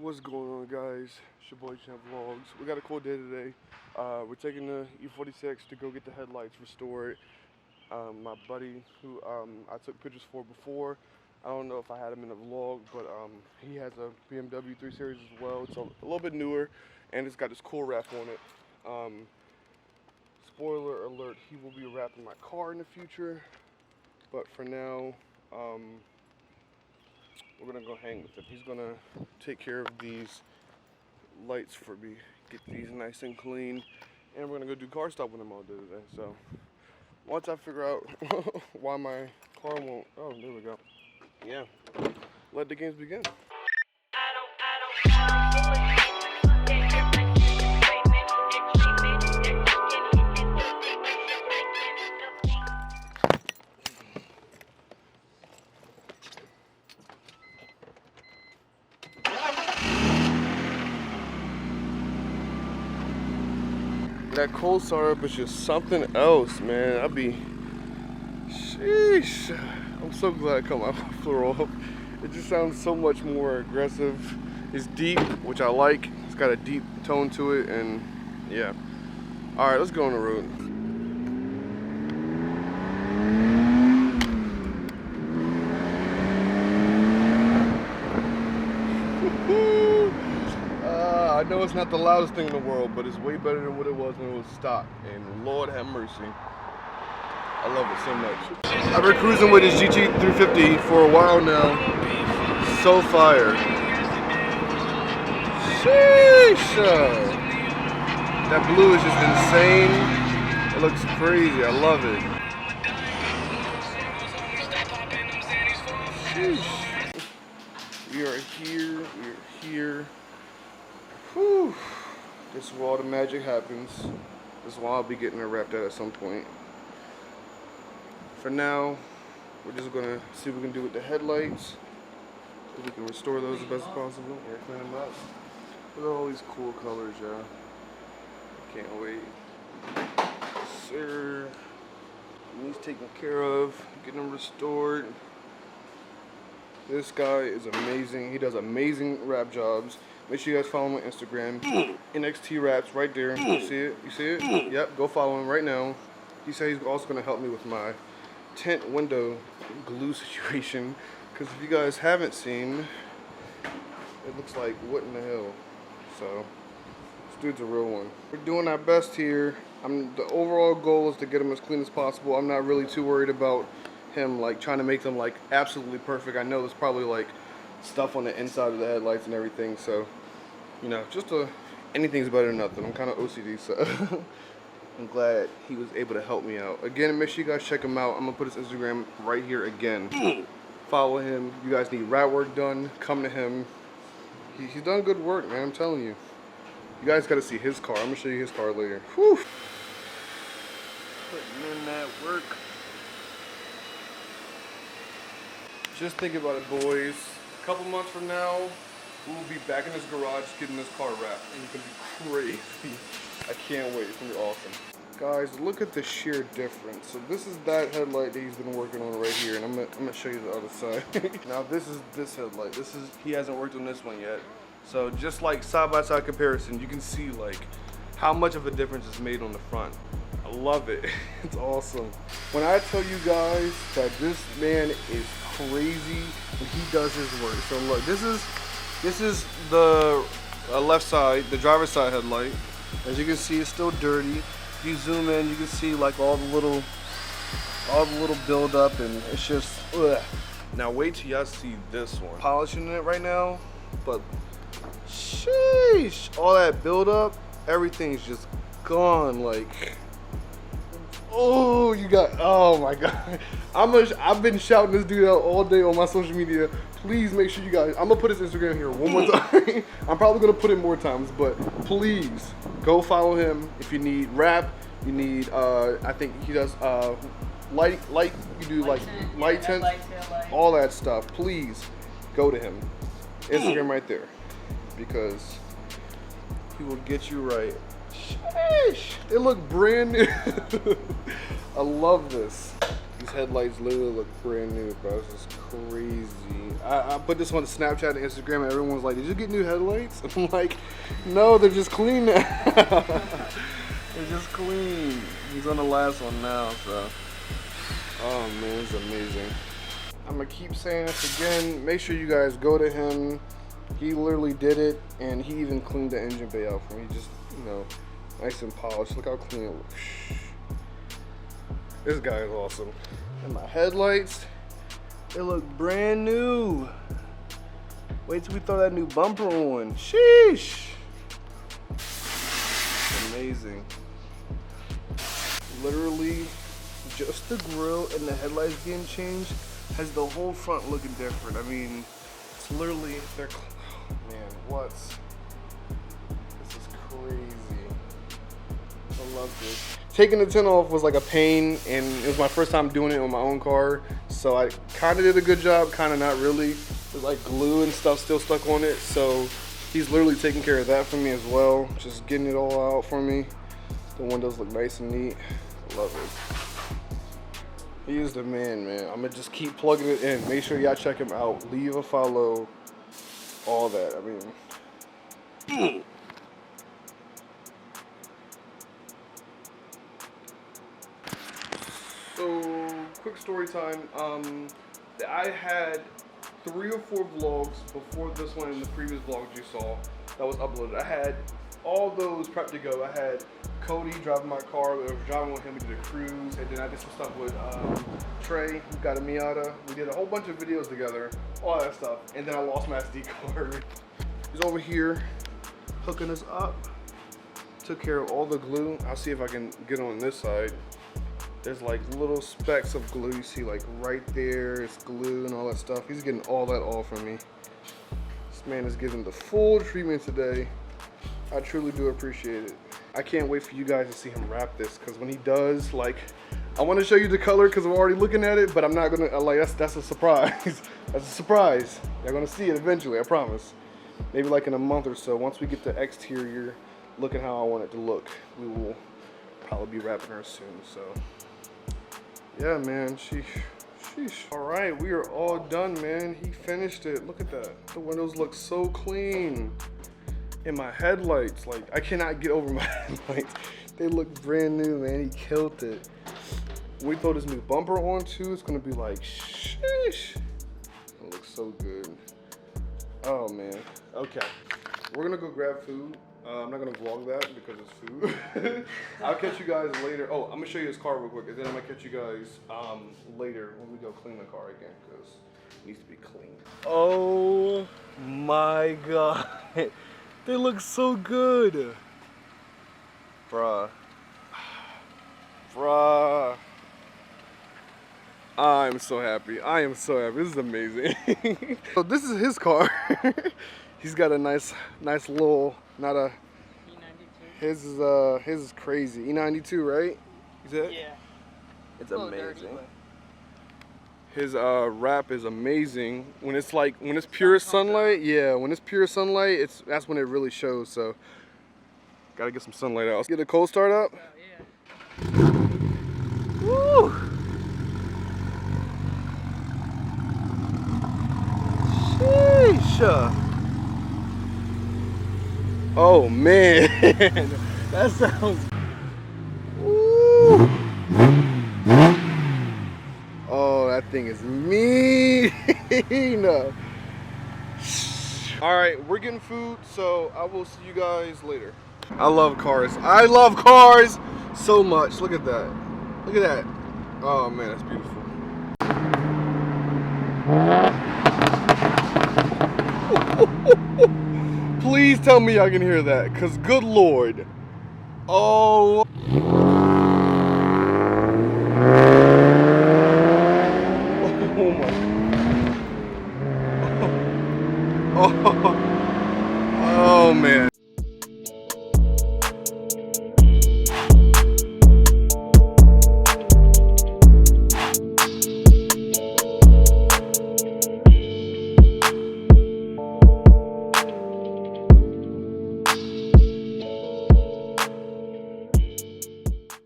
What's going on, guys? It's your boy Champ Vlogs. We got a cool day today. We're taking the E46 to go get the headlights restored. My buddy who I took pictures for before, I don't know if I had him in the vlog, but he has a BMW 3 Series as well. It's a little bit newer, and it's got this cool wrap on it. Spoiler alert, he will be wrapping my car in the future, but for now, we're gonna go hang with him. He's gonna take care of these lights for me, get these nice and clean, and we're gonna go do car stop with him all day today. So once I figure out why my car won't, oh, there we go. Yeah, let the games begin. That cold syrup is just something else, man. Sheesh. I'm so glad I cut my muffler off. It just sounds so much more aggressive. It's deep, which I like. It's got a deep tone to it, and yeah. All right, let's go on the road. I know it's not the loudest thing in the world, but it's way better than what it was when it was stock. And Lord have mercy, I love it so much. I've been cruising with this GT350 for a while now. So fire. Sheesh. That blue is just insane. It looks crazy. I love it. Sheesh. We are here. We are here. Whew. This is where all the magic happens. This is why I'll be getting it wrapped out at some point. For now, we're just gonna see what we can do with the headlights. So we can restore those as best as possible. Yeah, clean them up. Look at all these cool colors, y'all. Can't wait. Sir, he's taken care of, getting them restored. This guy is amazing. He does amazing wrap jobs. Make sure you guys follow him on Instagram. NXT Wraps right there. You see it? You see it? Yep, go follow him right now. He said he's also gonna help me with my tent window glue situation. Because if you guys haven't seen, it looks like what in the hell. So this dude's a real one. We're doing our best here. The overall goal is to get him as clean as possible. I'm not really too worried about him like trying to make them like absolutely perfect. I know there's probably like stuff on the inside of the headlights and everything, so you know, anything's better than nothing. I'm kind of OCD, so I'm glad he was able to help me out. Again, make sure you guys check him out. I'm gonna put his Instagram right here again. Follow him. You guys need rat work done, come to him. He's done good work, man, I'm telling you. You guys gotta see his car. I'm gonna show you his car later. Whew. Putting in that work. Just think about it, boys. A couple months from now, we will be back in this garage getting this car wrapped, and it's gonna be crazy. I can't wait. It's gonna be awesome. Guys, look at the sheer difference. So this is that headlight that he's been working on right here, and I'm gonna show you the other side. Now this is this headlight. He hasn't worked on this one yet. So just like side by side comparison, you can see like how much of a difference it's made on the front. I love it. It's awesome. When I tell you guys that this man is crazy when he does his work. So look, this is the left side, the driver's side headlight. As you can see, it's still dirty. If you zoom in, you can see like all the little build up, and it's just ugh. Now wait till y'all see this one. Polishing it right now, but sheesh, all that build up, everything's just gone. Like, oh, oh my god. I've been shouting this dude out all day on my social media. Please make sure you guys, I'm gonna put his Instagram here one more time. I'm probably gonna put it more times, but please go follow him. If you need wrap, you need, I think he does light, you do like light tint, all that stuff. Please go to him. Instagram right there, because he will get you right. Sheesh, they look brand new. I love this. These headlights literally look brand new, bro. This is crazy. I put this on Snapchat and Instagram, and everyone's like, "Did you get new headlights?" I'm like, "No, they're just clean now." They're just clean. He's on the last one now, so. Oh man, it's amazing. I'm gonna keep saying this again. Make sure you guys go to him. He literally did it, and he even cleaned the engine bay out for me. Just, you know, nice and polished. Look how clean it looks. This guy is awesome. And my headlights, they look brand new. Wait till we throw that new bumper on. Sheesh. Amazing. Literally, just the grill and the headlights getting changed has the whole front looking different. I mean, it's literally, oh man, what? This is crazy. I love this. Taking the tint off was like a pain, and it was my first time doing it on my own car, so I kind of did a good job, kind of not really. There's like glue and stuff still stuck on it, so he's literally taking care of that for me as well, just getting it all out for me. The windows look nice and neat. Love it. He is the man, man. I'm gonna just keep plugging it in. Make sure y'all check him out. Leave a follow, all that. I mean, so quick story time. I had 3 or 4 vlogs before this one and the previous vlogs you saw that was uploaded. I had all those prepped to go. I had Cody driving my car. I was driving with him. We did a cruise, and then I did some stuff with Trey, who got a Miata. We did a whole bunch of videos together, all that stuff, and then I lost my SD card. He's over here hooking us up. Took care of all the glue. I'll see if I can get on this side. There's like little specks of glue. You see like right there, it's glue and all that stuff. He's getting all that off from me. This man is giving the full treatment today. I truly do appreciate it. I can't wait for you guys to see him wrap this, because when he does, like, I want to show you the color because I'm already looking at it, but I'm not gonna, like, that's a surprise. That's a surprise. You're gonna see it eventually, I promise. Maybe like in a month or so, once we get the exterior looking how I want it to look, we will probably be wrapping her soon, so. Yeah, man, sheesh. All right, we are all done, man. He finished it. Look at that. The windows look so clean. And my headlights, like, I cannot get over my headlights. They look brand new, man. He killed it. When we throw this new bumper on too, it's gonna be like, sheesh. It looks so good. Oh man. Okay, we're gonna go grab food. I'm not gonna vlog that because it's food. I'll catch you guys later. Oh, I'm gonna show you this car real quick, and then I'm gonna catch you guys later when we go clean the car again, because it needs to be clean. Oh my God. They look so good. Bruh. Bruh. I'm so happy. I am so happy. This is amazing. So this is his car. He's got a nice little, not a E92. His is crazy. E92, right? Is it? Yeah. It's amazing. His wrap is amazing. When it's pure sunlight, yeah, when it's pure sunlight, that's when it really shows. So gotta get some sunlight out. Let's get a cold start up. Yeah. Woo! Sheesh. Oh man, that sounds. Woo! Oh, that thing is mean. All right, we're getting food, so I will see you guys later. I love cars. I love cars so much. Look at that. Look at that. Oh man, that's beautiful. Please tell me y'all can hear that, because good Lord. Oh. Oh my.